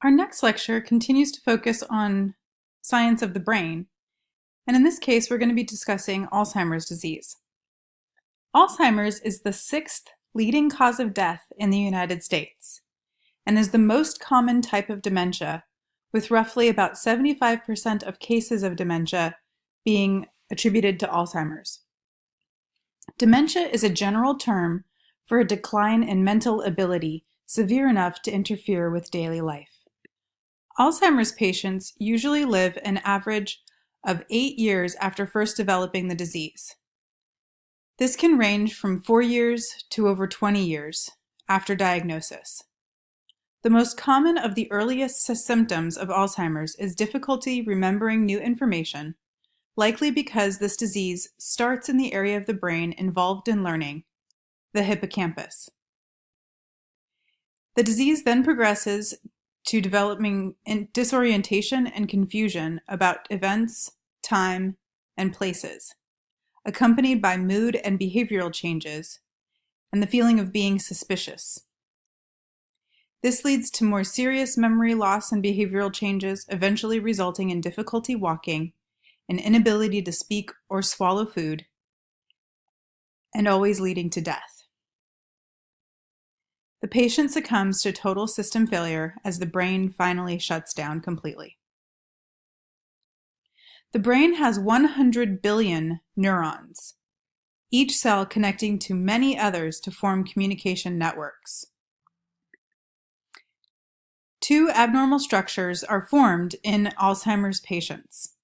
Our next lecture continues to focus on science of the brain, and in this case we're going to be discussing Alzheimer's disease. Alzheimer's is the sixth leading cause of death in the United States and is the most common type of dementia, with roughly about 75% of cases of dementia being attributed to Alzheimer's. Dementia is a general term for a decline in mental ability severe enough to interfere with daily life. Alzheimer's patients usually live an average of 8 years after first developing the disease. This can range from 4 years to over 20 years after diagnosis. The most common of the earliest symptoms of Alzheimer's is difficulty remembering new information, likely because this disease starts in the area of the brain involved in learning, the hippocampus. The disease then progresses to developing disorientation and confusion about events, time, and places, accompanied by mood and behavioral changes, and the feeling of being suspicious. This leads to more serious memory loss and behavioral changes, eventually resulting in difficulty walking, an inability to speak or swallow food, and always leading to death. The patient succumbs to total system failure as the brain finally shuts down completely. The brain has 100 billion neurons, each cell connecting to many others to form communication networks. 2 abnormal structures are formed in Alzheimer's patients.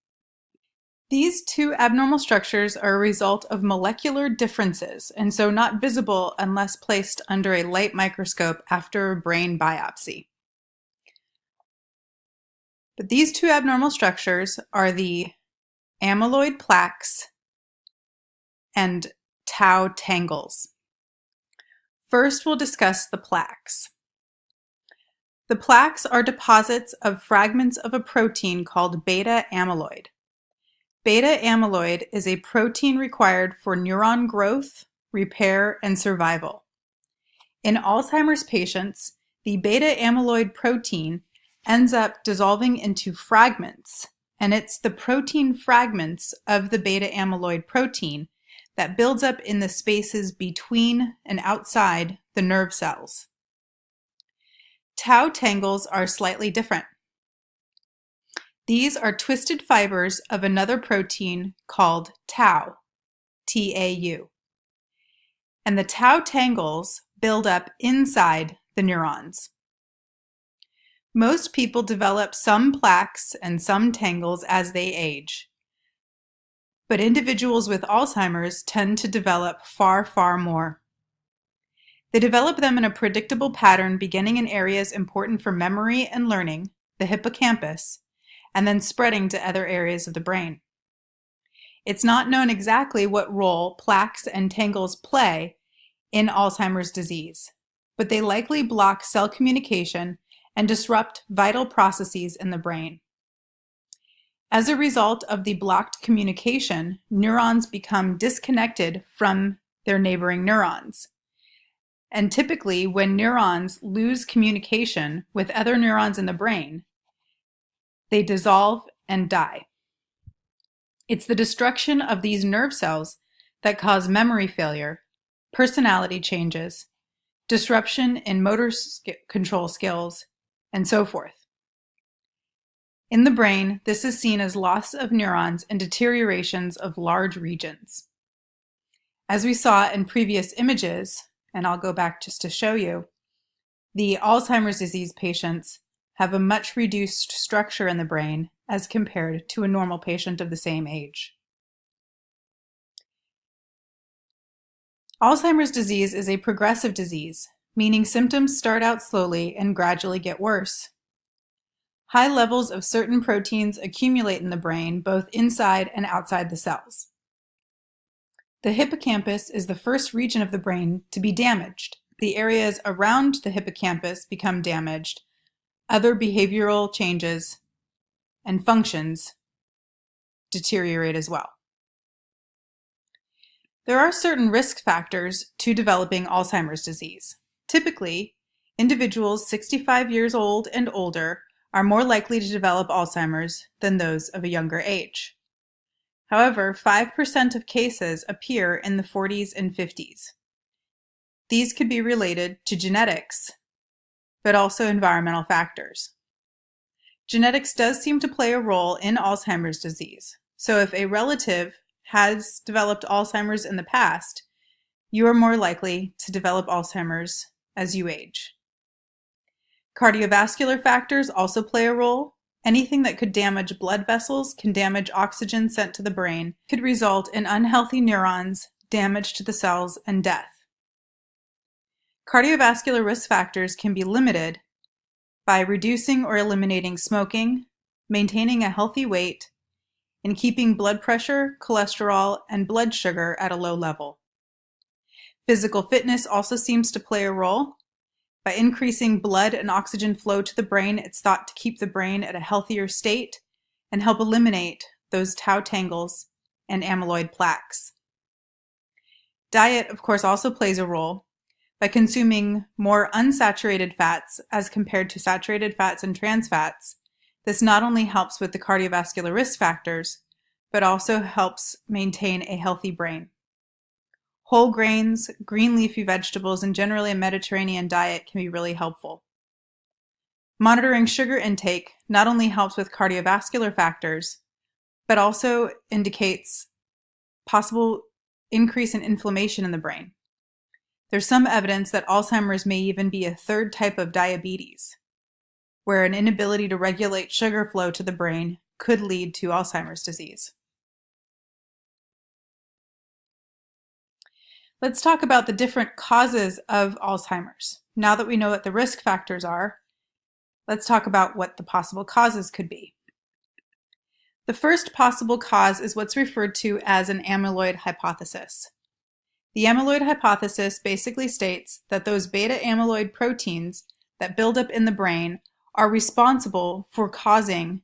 These 2 abnormal structures are a result of molecular differences, and so not visible unless placed under a light microscope after a brain biopsy. But these 2 abnormal structures are the amyloid plaques and tau tangles. First, we'll discuss the plaques. The plaques are deposits of fragments of a protein called beta amyloid. Beta amyloid is a protein required for neuron growth, repair, and survival. In Alzheimer's patients, the beta amyloid protein ends up dissolving into fragments, and it's the protein fragments of the beta amyloid protein that builds up in the spaces between and outside the nerve cells. Tau tangles are slightly different. These are twisted fibers of another protein called tau, T-A-U. And the tau tangles build up inside the neurons. Most people develop some plaques and some tangles as they age, but individuals with Alzheimer's tend to develop far, far more. They develop them in a predictable pattern beginning in areas important for memory and learning, the hippocampus, and then spreading to other areas of the brain. It's not known exactly what role plaques and tangles play in Alzheimer's disease, but they likely block cell communication and disrupt vital processes in the brain. As a result of the blocked communication, neurons become disconnected from their neighboring neurons. And typically, when neurons lose communication with other neurons in the brain, they dissolve and die. It's the destruction of these nerve cells that cause memory failure, personality changes, disruption in motor control skills, and so forth. In the brain, this is seen as loss of neurons and deteriorations of large regions. As we saw in previous images, and I'll go back just to show you, the Alzheimer's disease patients have a much reduced structure in the brain as compared to a normal patient of the same age. Alzheimer's disease is a progressive disease, meaning symptoms start out slowly and gradually get worse. High levels of certain proteins accumulate in the brain, both inside and outside the cells. The hippocampus is the first region of the brain to be damaged. The areas around the hippocampus become damaged. Other behavioral changes and functions deteriorate as well. There are certain risk factors to developing Alzheimer's disease. Typically, individuals 65 years old and older are more likely to develop Alzheimer's than those of a younger age. However, 5% of cases appear in the 40s and 50s. These could be related to genetics, but also environmental factors. Genetics does seem to play a role in Alzheimer's disease. So if a relative has developed Alzheimer's in the past, you are more likely to develop Alzheimer's as you age. Cardiovascular factors also play a role. Anything that could damage blood vessels can damage oxygen sent to the brain, could result in unhealthy neurons, damage to the cells, and death. Cardiovascular risk factors can be limited by reducing or eliminating smoking, maintaining a healthy weight, and keeping blood pressure, cholesterol, and blood sugar at a low level. Physical fitness also seems to play a role. By increasing blood and oxygen flow to the brain, it's thought to keep the brain at a healthier state and help eliminate those tau tangles and amyloid plaques. Diet, of course, also plays a role. By consuming more unsaturated fats as compared to saturated fats and trans fats, this not only helps with the cardiovascular risk factors, but also helps maintain a healthy brain. Whole grains, green leafy vegetables, and generally a Mediterranean diet can be really helpful. Monitoring sugar intake not only helps with cardiovascular factors, but also indicates possible increase in inflammation in the brain. There's some evidence that Alzheimer's may even be a third type of diabetes, where an inability to regulate sugar flow to the brain could lead to Alzheimer's disease. Let's talk about the different causes of Alzheimer's. Now that we know what the risk factors are, let's talk about what the possible causes could be. The first possible cause is what's referred to as an amyloid hypothesis. The amyloid hypothesis basically states that those beta amyloid proteins that build up in the brain are responsible for causing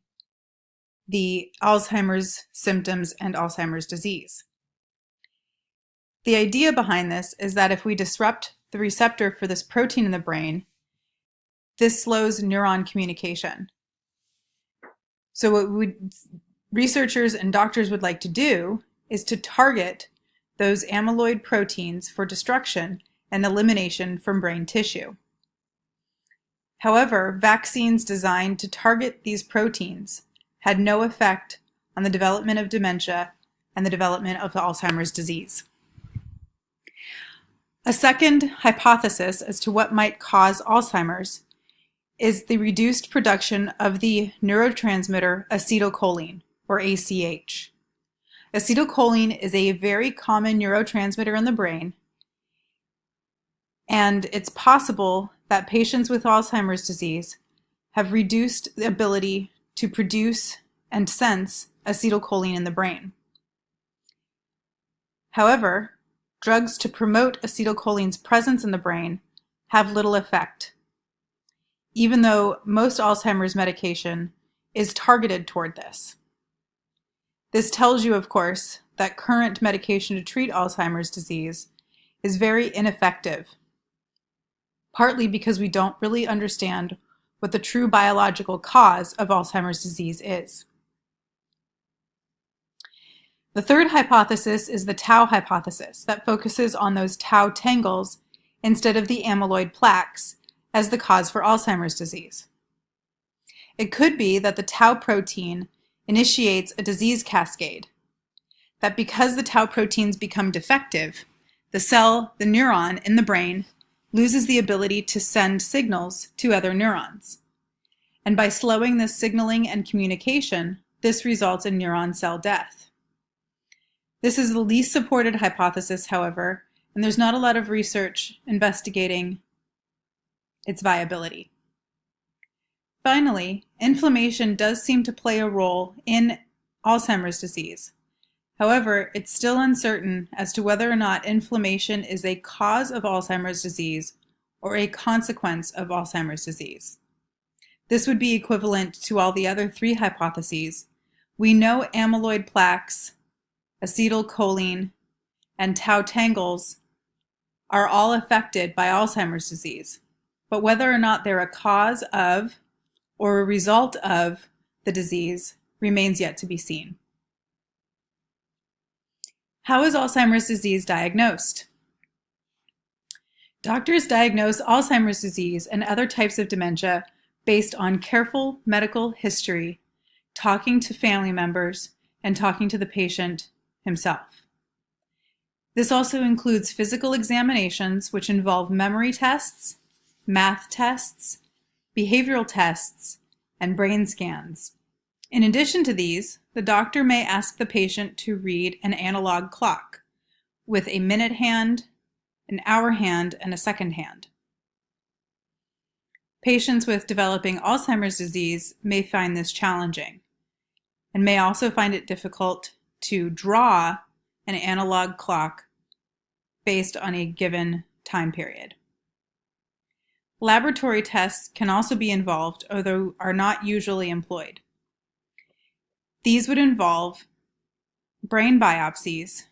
the Alzheimer's symptoms and Alzheimer's disease. The idea behind this is that if we disrupt the receptor for this protein in the brain, this slows neuron communication. So what researchers and doctors would like to do is to target those amyloid proteins for destruction and elimination from brain tissue. However, vaccines designed to target these proteins had no effect on the development of dementia and the development of Alzheimer's disease. A second hypothesis as to what might cause Alzheimer's is the reduced production of the neurotransmitter acetylcholine, or ACH. Acetylcholine is a very common neurotransmitter in the brain, and it's possible that patients with Alzheimer's disease have reduced the ability to produce and sense acetylcholine in the brain. However, drugs to promote acetylcholine's presence in the brain have little effect, even though most Alzheimer's medication is targeted toward this. This tells you, of course, that current medication to treat Alzheimer's disease is very ineffective, partly because we don't really understand what the true biological cause of Alzheimer's disease is. The third hypothesis is the tau hypothesis that focuses on those tau tangles instead of the amyloid plaques as the cause for Alzheimer's disease. It could be that the tau protein initiates a disease cascade, that because the tau proteins become defective, the neuron in the brain, loses the ability to send signals to other neurons. And by slowing this signaling and communication, this results in neuron cell death. This is the least supported hypothesis, however, and there's not a lot of research investigating its viability. Finally, inflammation does seem to play a role in Alzheimer's disease. However, it's still uncertain as to whether or not inflammation is a cause of Alzheimer's disease or a consequence of Alzheimer's disease. This would be equivalent to all the other three hypotheses. We know amyloid plaques, acetylcholine, and tau tangles are all affected by Alzheimer's disease, but whether or not they're a cause of or a result of the disease remains yet to be seen. How is Alzheimer's disease diagnosed? Doctors diagnose Alzheimer's disease and other types of dementia based on careful medical history, talking to family members, and talking to the patient himself. This also includes physical examinations, which involve memory tests, math tests, behavioral tests, and brain scans. In addition to these, the doctor may ask the patient to read an analog clock with a minute hand, an hour hand, and a second hand. Patients with developing Alzheimer's disease may find this challenging and may also find it difficult to draw an analog clock based on a given time period. Laboratory tests can also be involved, although are not usually employed. These would involve brain biopsies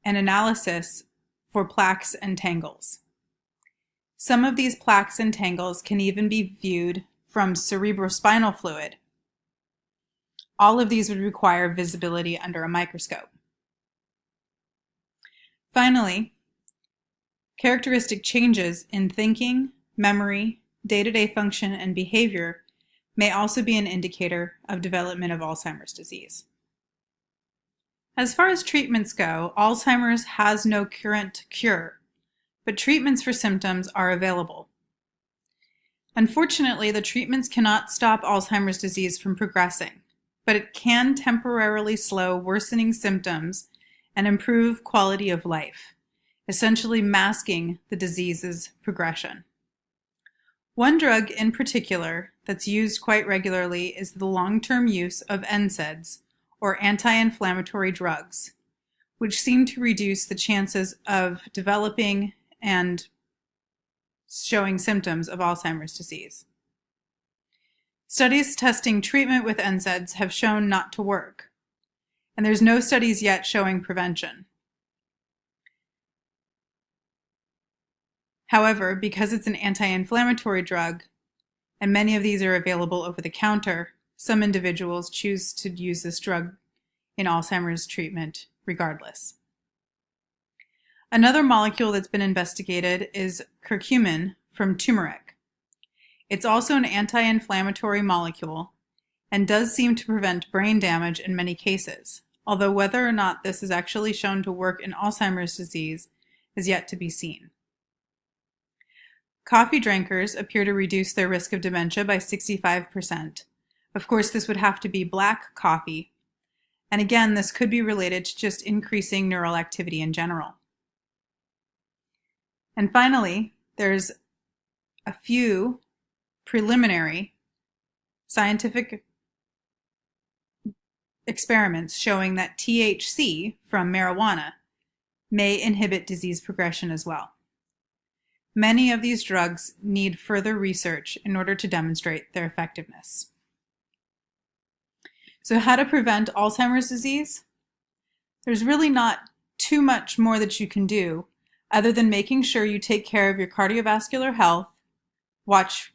and analysis for plaques and tangles. Some of these plaques and tangles can even be viewed from cerebrospinal fluid. All of these would require visibility under a microscope. Finally, characteristic changes in thinking, memory, day-to-day function, and behavior may also be an indicator of development of Alzheimer's disease. As far as treatments go, Alzheimer's has no current cure, but treatments for symptoms are available. Unfortunately, the treatments cannot stop Alzheimer's disease from progressing, but it can temporarily slow worsening symptoms and improve quality of life, essentially masking the disease's progression. One drug in particular that's used quite regularly is the long-term use of NSAIDs, or anti-inflammatory drugs, which seem to reduce the chances of developing and showing symptoms of Alzheimer's disease. Studies testing treatment with NSAIDs have shown not to work, and there's no studies yet showing prevention. However, because it's an anti-inflammatory drug, and many of these are available over the counter, some individuals choose to use this drug in Alzheimer's treatment regardless. Another molecule that's been investigated is curcumin from turmeric. It's also an anti-inflammatory molecule and does seem to prevent brain damage in many cases, although whether or not this is actually shown to work in Alzheimer's disease is yet to be seen. Coffee drinkers appear to reduce their risk of dementia by 65%. Of course, this would have to be black coffee. And again, this could be related to just increasing neural activity in general. And finally, there's a few preliminary scientific experiments showing that THC from marijuana may inhibit disease progression as well. Many of these drugs need further research in order to demonstrate their effectiveness. So how to prevent Alzheimer's disease? There's really not too much more that you can do other than making sure you take care of your cardiovascular health, watch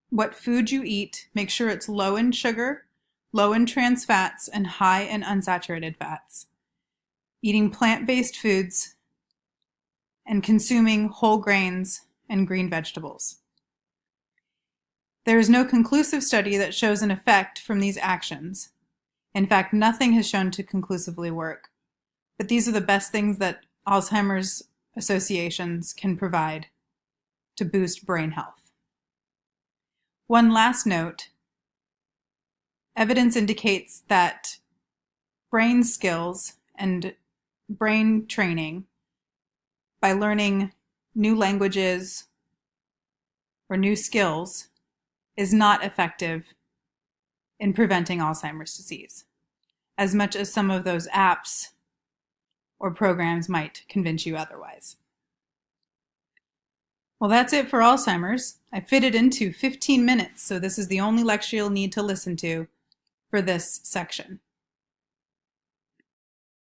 what food you eat, make sure it's low in sugar, low in trans fats, and high in unsaturated fats. Eating plant-based foods and consuming whole grains and green vegetables. There is no conclusive study that shows an effect from these actions. In fact, nothing has shown to conclusively work. But these are the best things that Alzheimer's associations can provide to boost brain health. One last note, evidence indicates that brain skills and brain training by learning new languages or new skills is not effective in preventing Alzheimer's disease, as much as some of those apps or programs might convince you otherwise. Well, that's it for Alzheimer's. I fit it into 15 minutes, so this is the only lecture you'll need to listen to for this section.